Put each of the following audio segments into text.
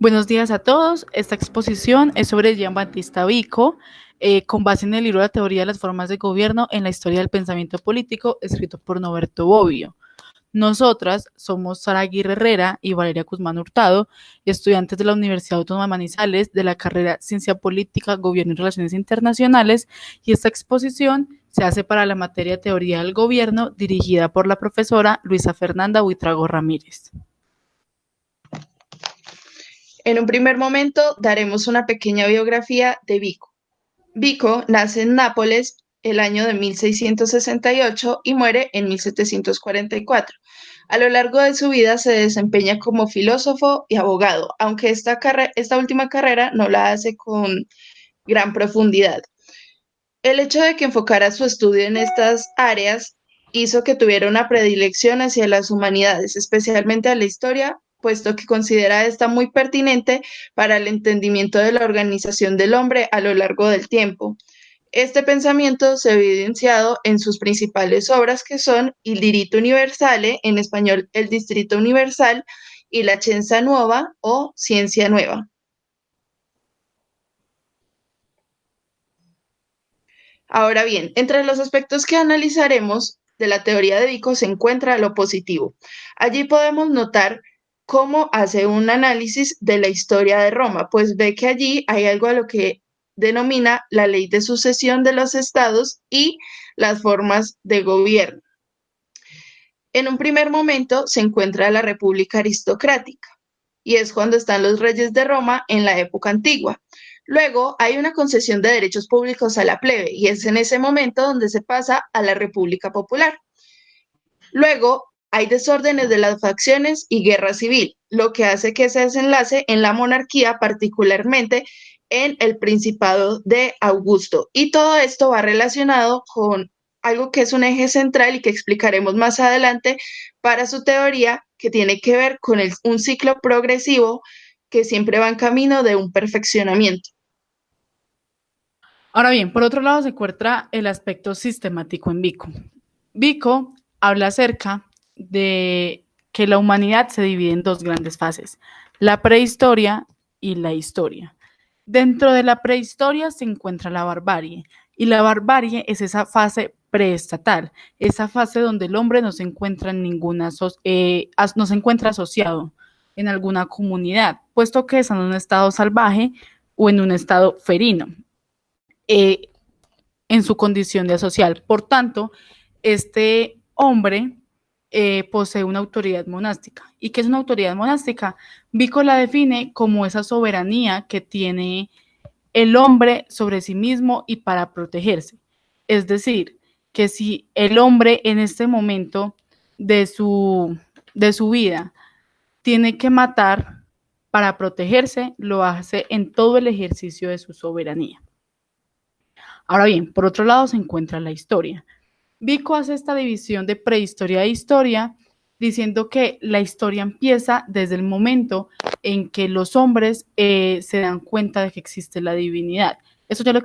Buenos días a todos. Esta exposición es sobre Jean-Baptiste Vico, con base en el libro La teoría de las formas de gobierno en la historia del pensamiento político, escrito por Norberto Bobbio. Nosotras somos Sara Aguirre Herrera y Valeria Guzmán Hurtado, estudiantes de la Universidad Autónoma de Manizales de la carrera Ciencia Política, Gobierno y Relaciones Internacionales, y esta exposición se hace para la materia Teoría del Gobierno, dirigida por la profesora Luisa Fernanda Buitrago Ramírez. En un primer momento daremos una pequeña biografía de Vico. Vico nace en Nápoles el año de 1668 y muere en 1744. A lo largo de su vida se desempeña como filósofo y abogado, aunque esta última carrera no la hace con gran profundidad. El hecho de que enfocara su estudio en estas áreas hizo que tuviera una predilección hacia las humanidades, especialmente a la historia, puesto que considera esta muy pertinente para el entendimiento de la organización del hombre a lo largo del tiempo. Este pensamiento se ha evidenciado en sus principales obras, que son Il Diritto Universale, en español El Distrito Universal, y La Scienza Nuova o Ciencia Nueva. Ahora bien, entre los aspectos que analizaremos de la teoría de Vico se encuentra lo positivo. Allí podemos notar cómo hace un análisis de la historia de Roma, pues ve que allí hay algo a lo que denomina la ley de sucesión de los estados y las formas de gobierno. En un primer momento se encuentra la república aristocrática, y es cuando están los reyes de Roma en la época antigua. Luego hay una concesión de derechos públicos a la plebe, y es en ese momento donde se pasa a la república popular. Luego hay desórdenes de las facciones y guerra civil, lo que hace que se desenlace en la monarquía, particularmente en el Principado de Augusto. Y todo esto va relacionado con algo que es un eje central y que explicaremos más adelante para su teoría, que tiene que ver con un ciclo progresivo que siempre va en camino de un perfeccionamiento. Ahora bien, por otro lado se encuentra el aspecto sistemático en Vico. Vico habla acerca de que la humanidad se divide en dos grandes fases, la prehistoria y la historia. Dentro de la prehistoria se encuentra la barbarie, y la barbarie es esa fase preestatal, esa fase donde el hombre no se encuentra en no se encuentra asociado en alguna comunidad, puesto que está en un estado salvaje o en un estado ferino, eh, en su condición de asocial. Por tanto, este hombre posee una autoridad monástica. ¿Y qué es una autoridad monástica? Vico la define como esa soberanía que tiene el hombre sobre sí mismo y para protegerse. Es decir, que si el hombre en este momento de su vida tiene que matar para protegerse, lo hace en todo el ejercicio de su soberanía. Ahora bien, por otro lado se encuentra la historia. Vico hace esta división de prehistoria e historia, diciendo que la historia empieza desde el momento en que los hombres se dan cuenta de que existe la divinidad. Eso ya lo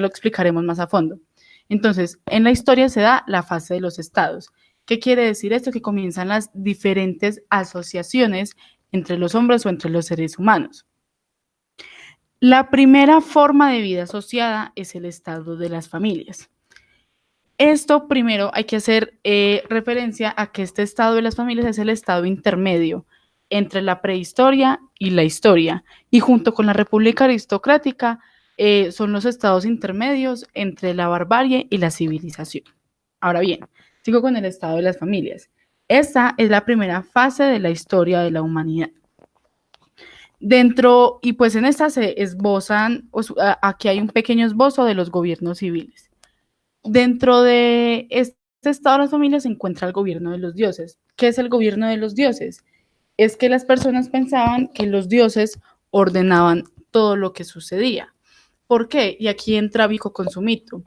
explicaremos más a fondo. Entonces, en la historia se da la fase de los estados. ¿Qué quiere decir esto? Que comienzan las diferentes asociaciones entre los hombres o entre los seres humanos. La primera forma de vida asociada es el estado de las familias. Esto primero hay que hacer referencia a que este estado de las familias es el estado intermedio entre la prehistoria y la historia, y junto con la república aristocrática son los estados intermedios entre la barbarie y la civilización. Ahora bien, sigo con el estado de las familias. Esta es la primera fase de la historia de la humanidad. Dentro, y pues en esta se esbozan, aquí hay un pequeño esbozo de los gobiernos civiles. Dentro de este estado de las familias se encuentra el gobierno de los dioses. ¿Qué es el gobierno de los dioses? Es que las personas pensaban que los dioses ordenaban todo lo que sucedía. ¿Por qué? Y aquí entra Vico con su mito.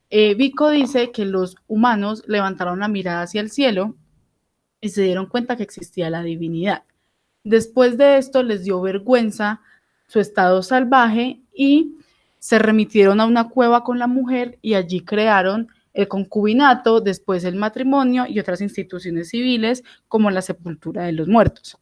Vico dice que los humanos levantaron la mirada hacia el cielo y se dieron cuenta que existía la divinidad. Después de esto les dio vergüenza su estado salvaje y se remitieron a una cueva con la mujer y allí crearon el concubinato, después el matrimonio y otras instituciones civiles como la sepultura de los muertos.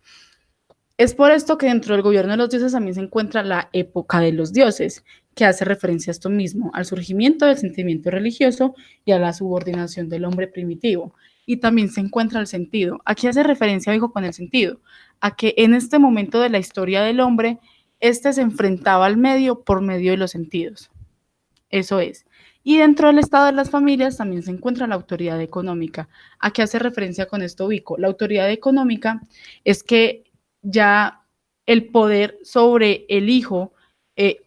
Es por esto que dentro del gobierno de los dioses también se encuentra la época de los dioses, que hace referencia a esto mismo, al surgimiento del sentimiento religioso y a la subordinación del hombre primitivo. Y también se encuentra el sentido. Aquí hace referencia, digo, con el sentido, a que en este momento de la historia del hombre, éste se enfrentaba al medio por medio de los sentidos. Eso es. Y dentro del estado de las familias también se encuentra la autoridad económica. ¿A qué hace referencia con esto, Vico? La autoridad económica es que ya el poder sobre el hijo,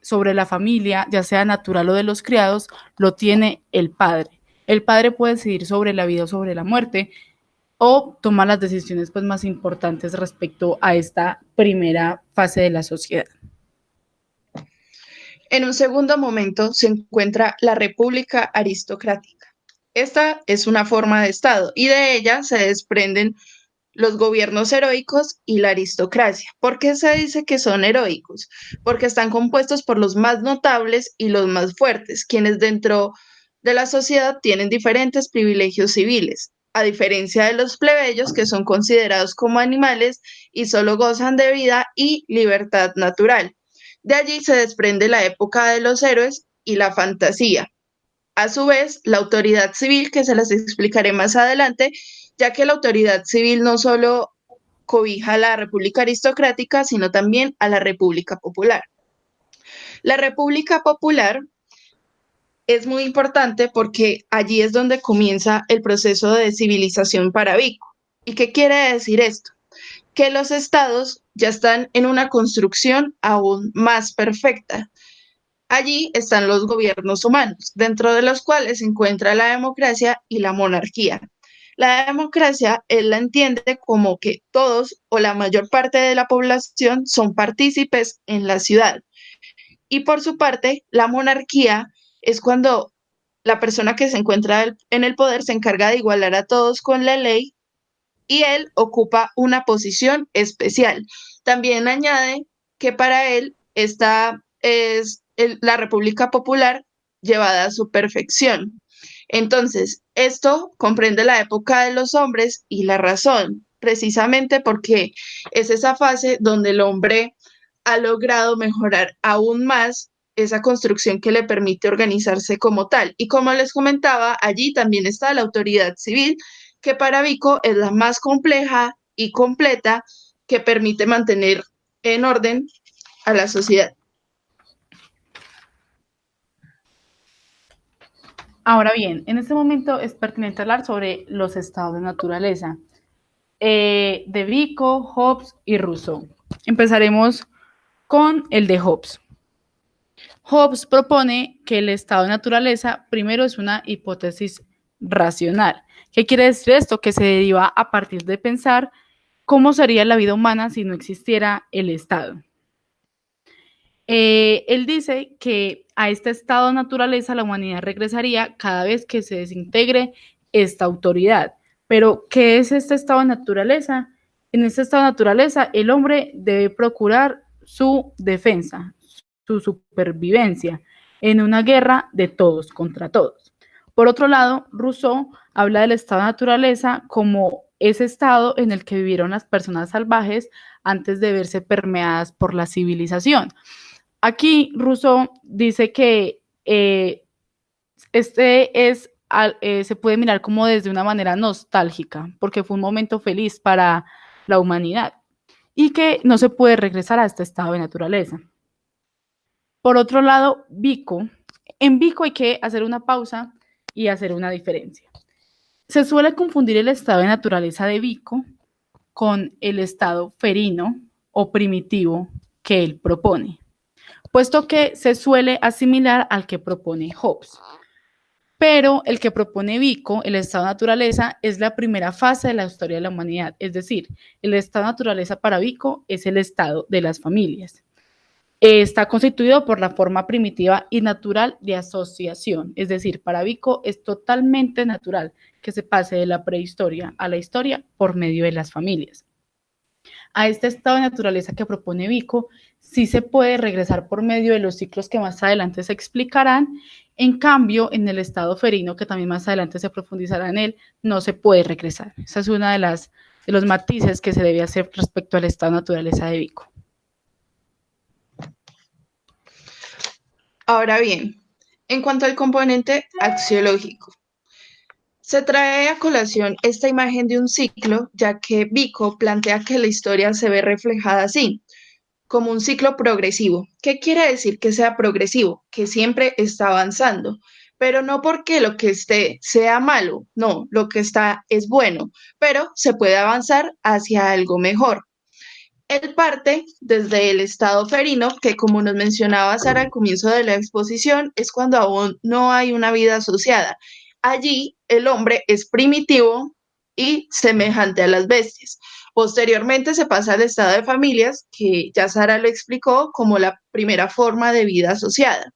sobre la familia, ya sea natural o de los criados, lo tiene el padre. El padre puede decidir sobre la vida o sobre la muerte o tomar las decisiones pues, más importantes respecto a esta primera fase de la sociedad. En un segundo momento se encuentra la República Aristocrática. Esta es una forma de Estado y de ella se desprenden los gobiernos heroicos y la aristocracia. ¿Por qué se dice que son heroicos? Porque están compuestos por los más notables y los más fuertes, quienes dentro de la sociedad tienen diferentes privilegios civiles, a diferencia de los plebeyos que son considerados como animales y solo gozan de vida y libertad natural. De allí se desprende la época de los héroes y la fantasía. A su vez, la autoridad civil, que se las explicaré más adelante, ya que la autoridad civil no solo cobija a la República Aristocrática, sino también a la República Popular. La República Popular es muy importante porque allí es donde comienza el proceso de civilización para Vico. ¿Y qué quiere decir esto? Que los estados ya están en una construcción aún más perfecta. Allí están los gobiernos humanos, dentro de los cuales se encuentra la democracia y la monarquía. La democracia, él la entiende como que todos o la mayor parte de la población son partícipes en la ciudad. Y por su parte, la monarquía es cuando la persona que se encuentra en el poder se encarga de igualar a todos con la ley y él ocupa una posición especial. También añade que para él esta es la República Popular llevada a su perfección. Entonces, esto comprende la época de los hombres y la razón, precisamente porque es esa fase donde el hombre ha logrado mejorar aún más esa construcción que le permite organizarse como tal. Y como les comentaba, allí también está la autoridad civil, que para Vico es la más compleja y completa que permite mantener en orden a la sociedad. Ahora bien, en este momento es pertinente hablar sobre los estados de naturaleza de Vico, Hobbes y Rousseau. Empezaremos con el de Hobbes. Hobbes propone que el estado de naturaleza primero es una hipótesis racional. ¿Qué quiere decir esto? Que se deriva a partir de pensar cómo sería la vida humana si no existiera el estado. Él dice que a este estado de naturaleza la humanidad regresaría cada vez que se desintegre esta autoridad. Pero, ¿qué es este estado de naturaleza? En este estado de naturaleza, el hombre debe procurar su defensa, su supervivencia en una guerra de todos contra todos. Por otro lado, Rousseau habla del estado de naturaleza como ese estado en el que vivieron las personas salvajes antes de verse permeadas por la civilización. Aquí Rousseau dice que se puede mirar como desde una manera nostálgica, porque fue un momento feliz para la humanidad y que no se puede regresar a este estado de naturaleza. Por otro lado, en Vico hay que hacer una pausa y hacer una diferencia. Se suele confundir el estado de naturaleza de Vico con el estado ferino o primitivo que él propone, puesto que se suele asimilar al que propone Hobbes. Pero el que propone Vico, el estado de naturaleza, es la primera fase de la historia de la humanidad. Es decir, el estado de naturaleza para Vico es el estado de las familias. Está constituido por la forma primitiva y natural de asociación. Es decir, para Vico es totalmente natural que se pase de la prehistoria a la historia por medio de las familias. A este estado de naturaleza que propone Vico, sí se puede regresar por medio de los ciclos que más adelante se explicarán. En cambio, en el estado ferino, que también más adelante se profundizará en él, no se puede regresar. Esa es una de las de los matices que se debe hacer respecto al estado de naturaleza de Vico. Ahora bien, en cuanto al componente axiológico, se trae a colación esta imagen de un ciclo, ya que Vico plantea que la historia se ve reflejada así, como un ciclo progresivo. ¿Qué quiere decir que sea progresivo? Que siempre está avanzando, pero no porque lo que esté sea malo, no, lo que está es bueno, pero se puede avanzar hacia algo mejor. Él parte desde el estado ferino, que como nos mencionaba Sara al comienzo de la exposición, es cuando aún no hay una vida asociada. Allí el hombre es primitivo y semejante a las bestias. Posteriormente se pasa al estado de familias, que ya Sara lo explicó como la primera forma de vida asociada.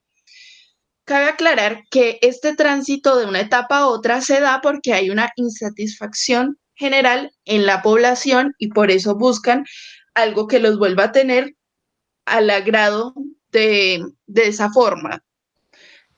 Cabe aclarar que este tránsito de una etapa a otra se da porque hay una insatisfacción general en la población y por eso buscan algo que los vuelva a tener al agrado de esa forma.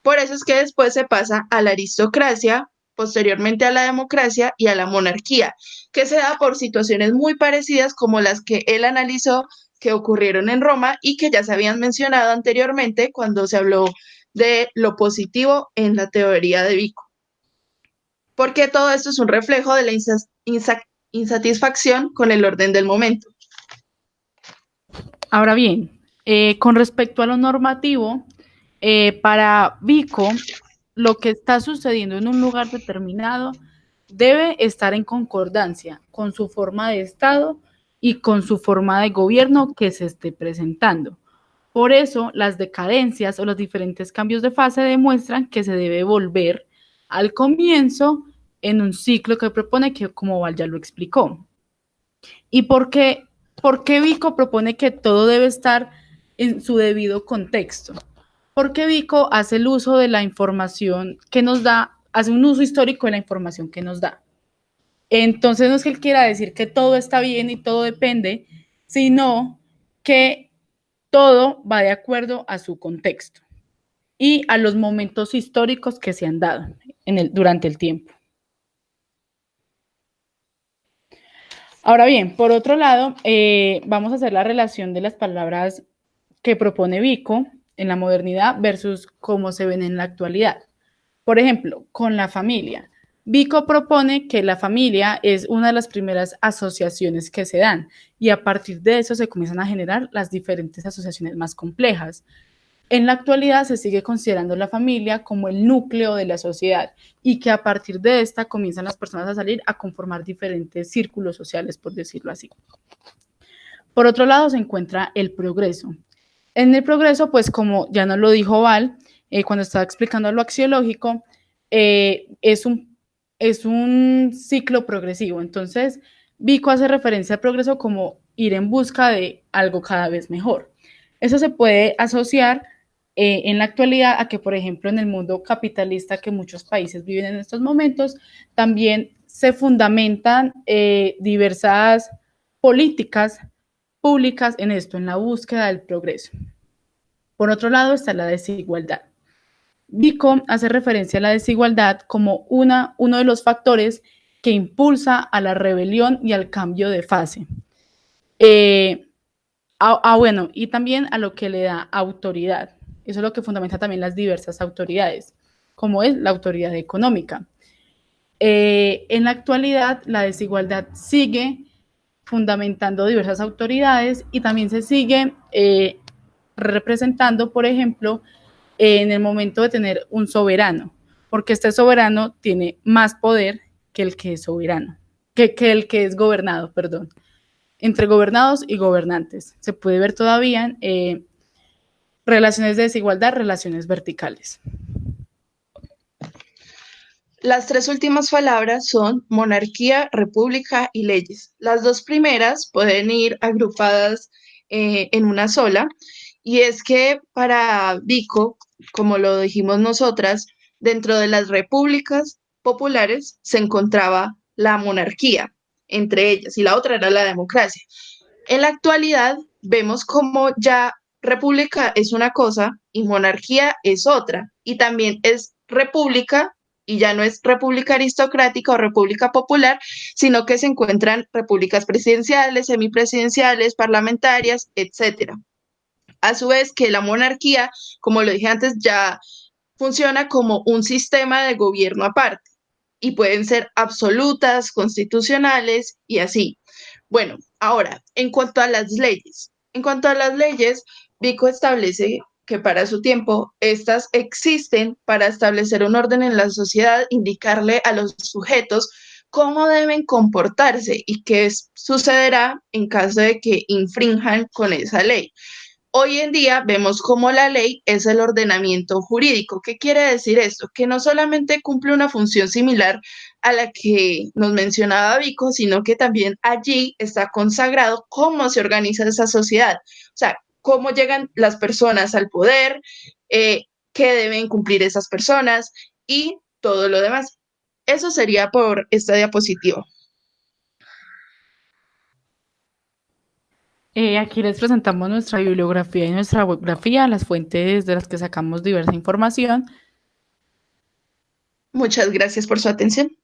Por eso es que después se pasa a la aristocracia, posteriormente a la democracia y a la monarquía, que se da por situaciones muy parecidas como las que él analizó que ocurrieron en Roma y que ya se habían mencionado anteriormente cuando se habló de lo positivo en la teoría de Vico. Porque todo esto es un reflejo de la insatisfacción con el orden del momento. Ahora bien, con respecto a lo normativo, para Vico, lo que está sucediendo en un lugar determinado debe estar en concordancia con su forma de Estado y con su forma de gobierno que se esté presentando. Por eso, las decadencias o los diferentes cambios de fase demuestran que se debe volver al comienzo en un ciclo que propone, que como Val ya lo explicó. ¿Y por qué Vico propone que todo debe estar en su debido contexto? Porque Vico hace el uso de la información que nos da, hace un uso histórico de la información que nos da. Entonces no es que él quiera decir que todo está bien y todo depende, sino que todo va de acuerdo a su contexto y a los momentos históricos que se han dado durante el tiempo. Ahora bien, por otro lado, vamos a hacer la relación de las palabras que propone Vico en la modernidad versus cómo se ven en la actualidad. Por ejemplo, con la familia. Vico propone que la familia es una de las primeras asociaciones que se dan y a partir de eso se comienzan a generar las diferentes asociaciones más complejas. En la actualidad se sigue considerando la familia como el núcleo de la sociedad y que a partir de esta comienzan las personas a salir a conformar diferentes círculos sociales, por decirlo así. Por otro lado se encuentra el progreso. En el progreso, pues como ya nos lo dijo Val, cuando estaba explicando lo axiológico, es un ciclo progresivo. Entonces, Vico hace referencia al progreso como ir en busca de algo cada vez mejor. Eso se puede asociar en la actualidad a que, por ejemplo, en el mundo capitalista que muchos países viven en estos momentos, también se fundamentan diversas políticas públicas en esto, en la búsqueda del progreso. Por otro lado está la desigualdad. Vico hace referencia a la desigualdad como uno de los factores que impulsa a la rebelión y al cambio de fase. Bueno, y también a lo que le da autoridad. Eso es lo que fundamenta también las diversas autoridades, como es la autoridad económica. En la actualidad, la desigualdad sigue fundamentando diversas autoridades y también se sigue representando, por ejemplo, en el momento de tener un soberano, porque este soberano tiene más poder que el que es soberano, que el que es gobernado, perdón. Entre gobernados y gobernantes. Se puede ver todavía relaciones de desigualdad, relaciones verticales. Las tres últimas palabras son monarquía, república y leyes. Las dos primeras pueden ir agrupadas en una sola, y es que para Vico, como lo dijimos nosotras, dentro de las repúblicas populares se encontraba la monarquía, entre ellas, y la otra era la democracia. En la actualidad vemos como ya república es una cosa y monarquía es otra, y también es república y ya no es república aristocrática o república popular, sino que se encuentran repúblicas presidenciales, semipresidenciales, parlamentarias, etcétera. A su vez que la monarquía, como lo dije antes, ya funciona como un sistema de gobierno aparte y pueden ser absolutas, constitucionales y así. Bueno, ahora, en cuanto a las leyes. En cuanto a las leyes, Vico establece que para su tiempo estas existen para establecer un orden en la sociedad, indicarle a los sujetos cómo deben comportarse y qué sucederá en caso de que infrinjan con esa ley. Hoy en día vemos cómo la ley es el ordenamiento jurídico. ¿Qué quiere decir esto? Que no solamente cumple una función similar a la que nos mencionaba Vico, sino que también allí está consagrado cómo se organiza esa sociedad. O sea, cómo llegan las personas al poder, eh, qué deben cumplir esas personas y todo lo demás. Eso sería por esta diapositiva. Aquí les presentamos nuestra bibliografía y nuestra bibliografía, las fuentes de las que sacamos diversa información. Muchas gracias por su atención.